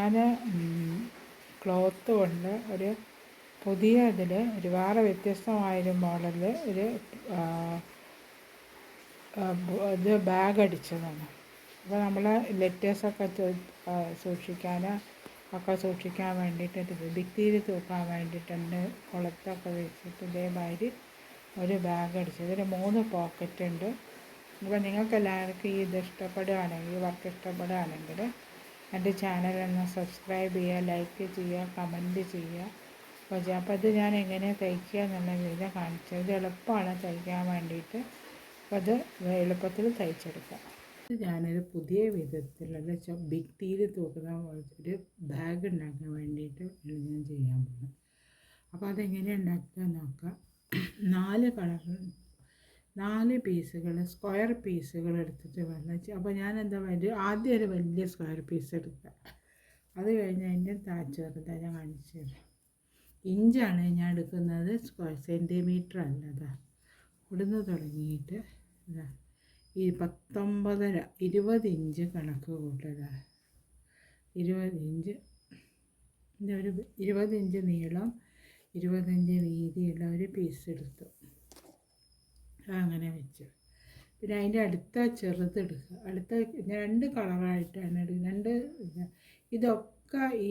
ഞാൻ ക്ലോത്ത് കൊണ്ട് ഒരു പുതിയ ഒരു വേറെ വ്യത്യസ്തമായൊരു മോഡലിൽ ഇത് ബാഗ് അടിച്ചതാണ്. അപ്പോൾ നമ്മൾ ലെറ്റേഴ്സൊക്കെ സൂക്ഷിക്കാൻ വേണ്ടിയിട്ട് ഭിത്തിയിൽ തൂക്കാൻ വേണ്ടിയിട്ടുണ്ട്. കുളത്തൊക്കെ വെച്ചിട്ട് ഇതേമാതിരി ഒരു ബാഗ് അടിച്ചത്. ഇതിന് 3 പോക്കറ്റ് ഉണ്ട്. അപ്പോൾ നിങ്ങൾക്കെല്ലാവർക്കും ഇത് ഇഷ്ടപ്പെടുകയാണെങ്കിൽ, വർക്ക് ഇഷ്ടപ്പെടുകയാണെങ്കിൽ എൻ്റെ ചാനലൊന്ന് സബ്സ്ക്രൈബ് ചെയ്യുക, ലൈക്ക് ചെയ്യുക, കമൻറ്റ് ചെയ്യുക. അപ്പോൾ ഇത് ഞാൻ എങ്ങനെ തയ്ക്കുക എന്നുള്ള വീഡിയോ കാണിച്ചത്. ഇത് എളുപ്പമാണ് തയ്ക്കാൻ വേണ്ടിയിട്ട്. അപ്പോൾ അത് എളുപ്പത്തിൽ തയ്ച്ചെടുക്കാം. ഞാനൊരു പുതിയ വിധത്തിലുള്ള ഭിത്തിയിൽ തൂക്കുന്ന ഒരു ബാഗ് ഉണ്ടാക്കാൻ വേണ്ടിയിട്ട് ഞാൻ ചെയ്യാൻ പോകുന്നത്. അപ്പോൾ അതെങ്ങനെ ഉണ്ടാക്കുക നോക്കാം. 4 പീസുകൾ, സ്ക്വയർ പീസുകൾ എടുത്തിട്ട് വേണം. അപ്പോൾ ഞാൻ ആദ്യം ഒരു വലിയ സ്ക്വയർ പീസ് എടുക്കുക. അത് കഴിഞ്ഞ് അതിൻ്റെ ചെറുതാണ് ഞാൻ കാണിച്ചു തരാം. ഇഞ്ചാണ് ഞാൻ എടുക്കുന്നത്, സെൻറ്റിമീറ്റർ അല്ലതാ. ഇവിടുന്ന് തുടങ്ങിയിട്ട് ഈ 19.5 20 ഇഞ്ച് കണക്ക് കൂട്ടതാ. 20 ഇഞ്ച്, ഒരു 20 ഇഞ്ച് നീളം, 20 ഇഞ്ച് വീതിയുള്ള ഒരു പീസ് എടുത്തു. അങ്ങനെ വെച്ചു. പിന്നെ അതിൻ്റെ അടുത്ത ചെറുതെടുക്കുക. അടുത്ത 2 കളറായിട്ടാണ് എടുക്കുക. ഇതൊക്കെ ഈ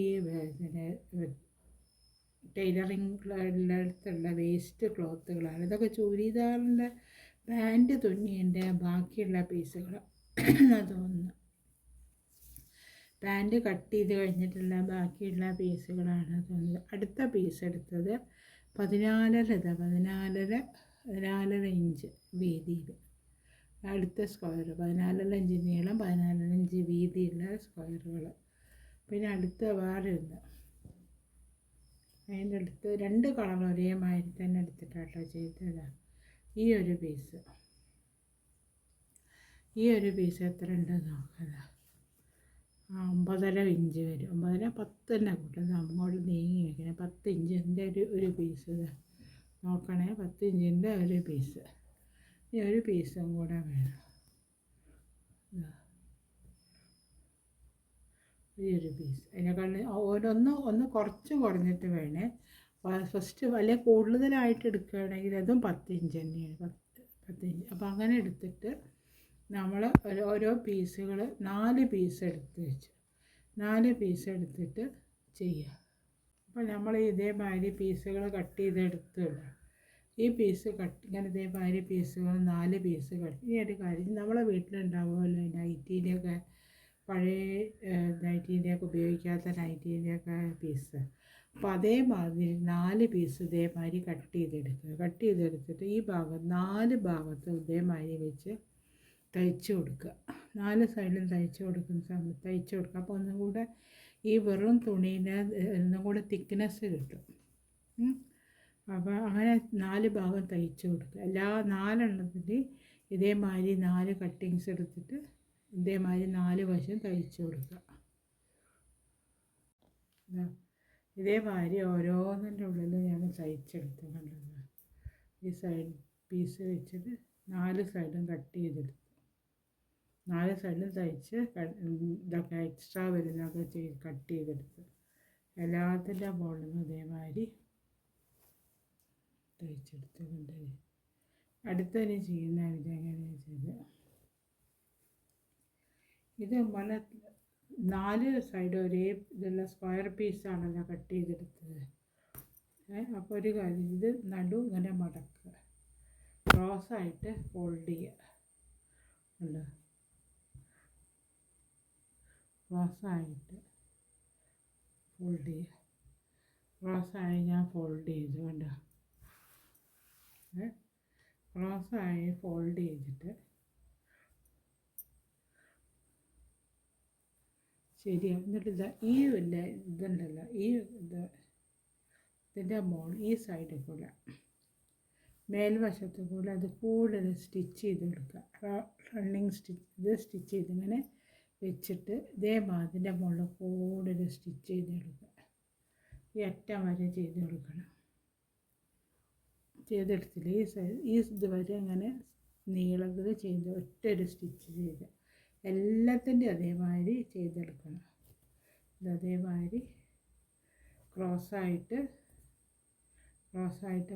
ടൈലറിങ്ങിലുള്ള വേസ്റ്റ് ക്ലോത്തുകളാണ്. ഇതൊക്കെ ചുരിദാറിൻ്റെ പാൻറ്റ് തുന്നിയതിൻ്റെ ബാക്കിയുള്ള പീസുകളാണ് തോന്നുന്നു. പാൻറ്റ് കട്ട് ചെയ്ത് കഴിഞ്ഞിട്ടുള്ള ബാക്കിയുള്ള പീസുകളാണ് തോന്നുന്നത്. അടുത്ത പീസ് എടുത്തത് 14.5 ഇഞ്ച് വീതിയിൽ അടുത്ത സ്ക്വയർ, 14 ഇഞ്ച് നീളം, 14 ഇഞ്ച് വീതിയുള്ള സ്ക്വയറുകൾ. പിന്നെ അടുത്ത വേറെ ഒന്ന്, അതിൻ്റെ അടുത്ത് 2 കളർ ഒരേമാതിരി തന്നെ എടുത്തിട്ടാട്ടോ ചെയ്തതാണ്. ഈ ഒരു പീസ് എത്ര ഉണ്ടെന്ന് നോക്കുക. 9.5 ഇഞ്ച് വരും. 9.5 10 തന്നെ കൂട്ടും. അങ്ങോട്ട് നീങ്ങി വയ്ക്കണേ. 10 ഇഞ്ചിൻ്റെ ഒരു പീസ് നോക്കണേ. 10 ഇഞ്ചിൻ്റെ ഒരു പീസ്. ഈ ഒരു പീസും കൂടെ വേണം. ഈ ഒരു പീസ് അതിനേക്കാൾ ഒന്ന് കുറച്ച് കുറഞ്ഞിട്ട് വേണേ. ഫസ്റ്റ് വലിയ കൂടുതലായിട്ട് എടുക്കുകയാണെങ്കിൽ അതും 10 ഇഞ്ച് തന്നെയാണ്. 10 ഇഞ്ച്. അപ്പോൾ അങ്ങനെ എടുത്തിട്ട് നമ്മൾ ഓരോ പീസുകൾ 4 പീസ് എടുത്ത് വെച്ച് 4 പീസ് എടുത്തിട്ട് ചെയ്യുക. അപ്പോൾ നമ്മൾ ഇതേമാതിരി പീസുകൾ കട്ട് ചെയ്തെടുത്തില്ല. ഈ പീസ് ഇങ്ങനെ ഇതേമാതിരി പീസുകൾ 4 പീസ് കട്ട്. ഈ ഒരു കാര്യം നമ്മളെ വീട്ടിലുണ്ടാവുമല്ലോ, നൈറ്റീൻ്റെയൊക്കെ പഴയ നൈറ്റീൻ്റെയൊക്കെ ഉപയോഗിക്കാത്ത നൈറ്റീൻ്റെയൊക്കെ പീസ്. അപ്പോൾ അതേമാതിരി 4 പീസ് ഇതേമാതിരി കട്ട് ചെയ്തെടുത്തിട്ട് ഈ ഭാഗം 4 ഭാഗത്തും ഇതേമാതിരി വെച്ച് തയ്ച്ച് കൊടുക്കുക. 4 സൈഡിലും തയ്ച്ച് കൊടുക്കുക. അപ്പോൾ ഒന്നും കൂടെ ഈ വെറും തുണീനെ ഒന്നും കൂടെ തിക്നെസ് കിട്ടും. അപ്പോൾ അങ്ങനെ 4 ഭാഗം തയ്ച്ച് കൊടുക്കുക. എല്ലാ 4 എണ്ണത്തിൽ ഇതേമാതിരി 4 കട്ടിങ്സ് എടുത്തിട്ട് ഇതേമാതിരി 4 വശം തയ്ച്ച് കൊടുക്കുക. ഇതേമാതിരി ഓരോന്നിൻ്റെ ഉള്ളിൽ ഞാൻ തയ്ച്ചെടുത്ത് കണ്ടത്. ഈ സൈഡ് പീസ് വെച്ചിട്ട് 4 സൈഡും കട്ട് ചെയ്തെടുത്തു. 4 സൈഡിലും തയ്ച്ച് ഇതൊക്കെ എക്സ്ട്രാ വരുന്നതൊക്കെ കട്ട് ചെയ്തെടുത്ത് എല്ലാത്തിൻ്റെ മുകളിൽ നിന്ന് ഇതേമാതിരി തയ്ച്ചെടുത്തുകൊണ്ട് അടുത്തതിന് ചെയ്യുന്ന ഇതെങ്ങനെയാണ് ചെയ്ത് ഇത് 4 സൈഡ് ഒരേ ഇതുള്ള സ്ക്വയർ പീസാണല്ലോ കട്ട് ചെയ്തെടുത്തത്. അപ്പോൾ ഒരു കാര്യം, ഇത് നടു ഇങ്ങനെ മടക്കുക, ക്രോസായിട്ട് ഫോൾഡ് ചെയ്യുക. ക്രോസായിട്ട് ഫോൾഡ് ചെയ്യുക. ക്രോസായി ഞാൻ ഫോൾഡ് ചെയ്തു. കണ്ടോ, ക്രോസായി ഫോൾഡ് ചെയ്തിട്ട് ശരിയാണ്. എന്നിട്ട് ഇതുണ്ടല്ലോ, ഇതിൻ്റെ ഈ സൈഡിൽ കൂടെ മേൽവശത്ത് കൂടെ അത് കൂടുതൽ സ്റ്റിച്ച് ചെയ്ത് കൊടുക്കുക. റണ്ണിങ് സ്റ്റിച്ച് ചെയ്ത് ഇങ്ങനെ വെച്ചിട്ട് ഇതേമാതിരി അതിൻ്റെ മുകളിൽ കൂടുതൽ സ്റ്റിച്ച് ചെയ്തെടുക്കുക. ഈ അറ്റം വരെ ചെയ്ത് കൊടുക്കണം. ചെയ്തെടുത്തില്ല ഈ ഇതുവരെ ഇങ്ങനെ നീളത്തിൽ ചെയ്ത് ഒറ്റൊരു സ്റ്റിച്ച് ചെയ്ത് എല്ലാത്തിൻ്റെയും അതേമാതിരി ചെയ്തെടുക്കണം. അതേമാതിരി ക്രോസായിട്ട്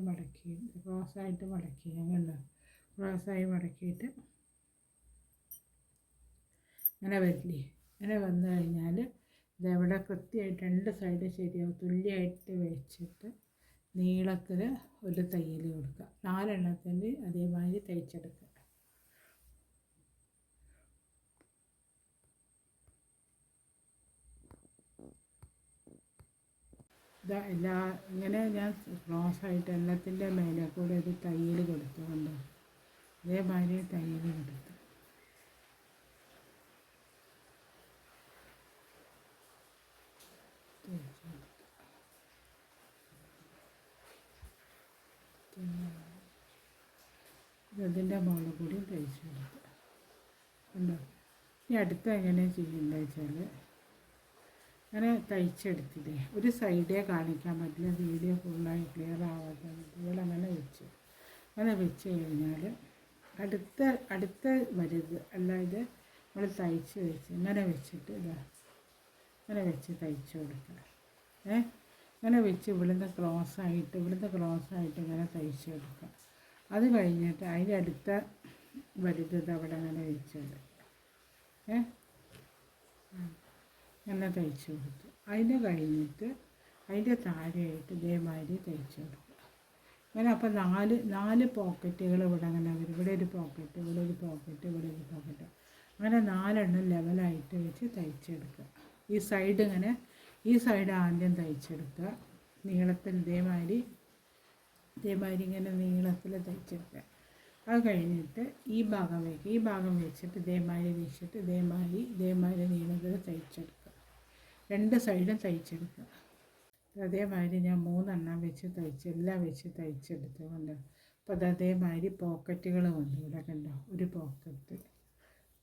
മടക്കി കണ്ടോ, ക്രോസായി മടക്കിയിട്ട് ഇങ്ങനെ വരില്ലേ. ഇങ്ങനെ വന്നു കഴിഞ്ഞാൽ ഇതെവിടെ കൃത്യമായിട്ട് 2 സൈഡ് ശരിയാവും. തുല്യമായിട്ട് വെച്ചിട്ട് നീളത്തിൽ ഒരു തയ്യൽ കൊടുക്കുക. 4 എണ്ണത്തിൽ അതേമാതിരി തയ്ച്ചെടുക്കുക. ഇങ്ങനെ ഞാൻ ക്രോസായിട്ട് എല്ലാത്തിൻ്റെ മേലെ കൂടെ ഒരു തയ്യൽ കൊടുത്തുകൊണ്ട് അതേമാതിരി തയ്യൽ കൊടുത്തു. ഇതിൻ്റെ മുകളിൽ കൂടി തയ്ച്ചു കൊടുക്കുക. ഉണ്ടോ? ഇനി അടുത്ത എങ്ങനെ ചെയ്യേണ്ടത് വെച്ചാൽ അങ്ങനെ തയ്ച്ചെടുത്തില്ലേ, ഒരു സൈഡേ കാണിക്കാൻ പറ്റില്ല, വീഡിയോ ഫുള്ളായി ക്ലിയർ ആവാതെ ഇവിടെ അങ്ങനെ വെച്ച് കഴിഞ്ഞാൽ അടുത്ത വരുത് അല്ലാതെ നമ്മൾ തയ്ച്ച് വെച്ച് ഇങ്ങനെ വെച്ചിട്ട് ഇങ്ങനെ വെച്ച് തയ്ച്ച് കൊടുക്കുക. ഇങ്ങനെ വെച്ച് ഇവിടുന്ന് ക്രോസായിട്ട് ഇങ്ങനെ തയ്ച്ച് കൊടുക്കുക. അത് കഴിഞ്ഞിട്ട് അതിൻ്റെ അടുത്ത വരുത് അവിടെ അങ്ങനെ വെച്ചെടുക്കുക. അങ്ങനെ തയ്ച്ച് കൊടുത്തു. അതിന് കഴിഞ്ഞിട്ട് അതിൻ്റെ താഴെയായിട്ട് ഇതേമാതിരി തയ്ച്ച് കൊടുക്കുക. അങ്ങനെ അപ്പോൾ 4 പോക്കറ്റുകൾ ഇവിടെ അങ്ങനെ വരും. ഇവിടെ ഒരു പോക്കറ്റ്, ഇവിടെ ഒരു പോക്കറ്റ്, ഇവിടെ ഒരു പോക്കറ്റ്, അങ്ങനെ 4 എണ്ണം ലെവലായിട്ട് വെച്ച് തയ്ച്ചെടുക്കുക. ഈ സൈഡ് ആദ്യം തയ്ച്ചെടുക്കുക. നീളത്തിൽ ഇതേമാതിരി ഇങ്ങനെ നീളത്തിൽ തയ്ച്ചെടുക്കുക. അത് കഴിഞ്ഞിട്ട് ഈ ഭാഗം വെച്ചിട്ട് ഇതേമാതിരി വെച്ചിട്ട് ഇതേമാതിരി നീളത്തിൽ തയ്ച്ചെടുക്കുക. 2 സൈഡും തയ്ച്ചെടുക്കുക. അതേമാതിരി ഞാൻ 3 എണ്ണം വെച്ച് എല്ലാം വെച്ച് തയ്ച്ചെടുത്തുകൊണ്ട് അപ്പോൾ അതേമാതിരി പോക്കറ്റുകൾ വന്നു. ഇവിടെ കണ്ടോ, ഒരു പോക്കറ്റ്,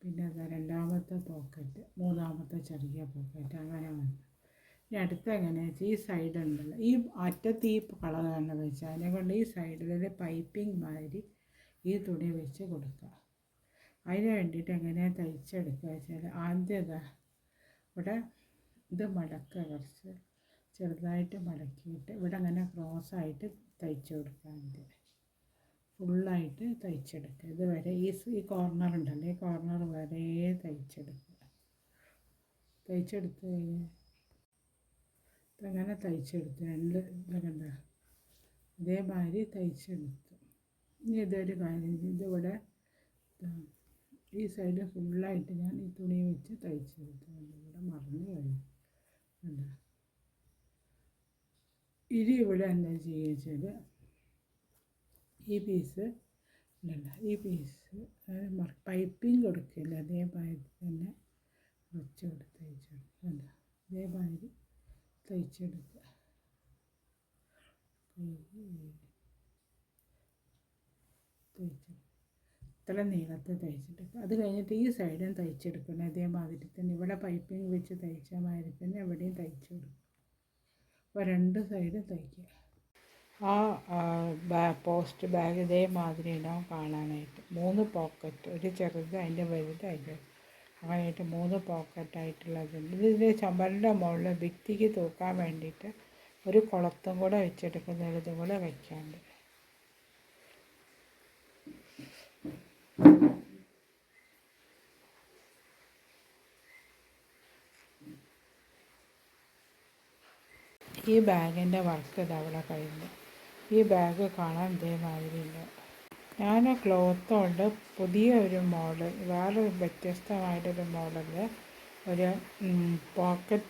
പിന്നെ രണ്ടാമത്തെ പോക്കറ്റ്, മൂന്നാമത്തെ ചെറിയ പോക്കറ്റ്, അങ്ങനെ വന്നു. ഇനി അടുത്ത എങ്ങനെയാണെന്ന് വെച്ചാൽ ഈ സൈഡ് ഉണ്ടല്ലോ, ഈ അറ്റത്ത് ഈ കളർ തന്നെ വെച്ചാൽ അതിനെ കൊണ്ട് ഈ സൈഡിലെ പൈപ്പിംഗ് മാതിരി ഈ തുണി വെച്ച് കൊടുക്കുക. അതിന് വേണ്ടിയിട്ട് എങ്ങനെയാണ് തയ്ച്ചെടുക്കുക വെച്ചാൽ ആദ്യം ഇവിടെ ഇത് മടക്കുക, കുറച്ച് ചെറുതായിട്ട് മടക്കിയിട്ട് ഇവിടെ അങ്ങനെ ക്രോസായിട്ട് തയ്ച്ച് കൊടുക്കുക. ഫുള്ളായിട്ട് തയ്ച്ചെടുക്കുക. ഇതുവരെ ഈ കോർണർ ഉണ്ടല്ലോ, ഈ കോർണർ വരെ തയ്ച്ചെടുക്കുക. തയ്ച്ചെടുത്ത് കഴിഞ്ഞ് അങ്ങനെ തയ്ച്ചെടുത്ത് 2 ഇതുണ്ട് ഇതേമാതിരി തയ്ച്ചെടുത്തു. ഇനി ഇതൊരു കാര്യം, ഇതിവിടെ ഈ സൈഡ് ഫുള്ളായിട്ട് ഞാൻ ഈ തുണി വെച്ച് തയ്ച്ചെടുത്തു. ഇവിടെ മറന്നു കഴിഞ്ഞു. ഇനി ഇവിടെ എന്താ ചെയ്യുക വെച്ചാൽ ഈ പീസ് പൈപ്പിംഗ് കൊടുക്കില്ല, അതേമാതിരി തന്നെ വെച്ച് കൊടുത്ത് തയ്ച്ചെടുക്കുക. അതേമാതിരി തയ്ച്ചെടുക്കുക. ഇത്ര നീളത്തിൽ തയ്ച്ചെടുക്കുക. അത് കഴിഞ്ഞിട്ട് ഈ സൈഡും തയ്ച്ചെടുക്കണം. അതേമാതിരി തന്നെ ഇവിടെ പൈപ്പിംഗ് വെച്ച് തയ്ച്ച മാതിരി തന്നെ എവിടെയും തയ്ച്ചു കൊടുക്കുക. അപ്പോൾ 2 സൈഡും തയ്ക്കുക. പോസ്റ്റ് ബാഗ് ഇതേമാതിരി ഉണ്ടാവും കാണാനായിട്ട്. 3 പോക്കറ്റ്, ഒരു ചെറുത്, അതിൻ്റെ വലുത്, അതിൻ്റെ അങ്ങനെയായിട്ട് 3 പോക്കറ്റായിട്ടുള്ളതുണ്ട്. ഇതിൻ്റെ ചുമലിൻ്റെ മുകളിൽ ഭിത്തിക്ക് തൂക്കാൻ വേണ്ടിയിട്ട് ഒരു കുളത്തും കൂടെ വെച്ചെടുക്കുന്ന ഇതും കൂടെ വയ്ക്കാണ്ട്. ഈ ബാഗിൻ്റെ വർക്ക് ഇതവിടെ കഴിഞ്ഞു. ഈ ബാഗ് കാണാൻ ഇതേമാതിരി ഉണ്ട്. ഞാൻ ക്ലോത്ത് കൊണ്ട് പുതിയ ഒരു മോഡൽ, വേറെ വ്യത്യസ്തമായിട്ടൊരു മോഡലിൽ ഒരു പോക്കറ്റ്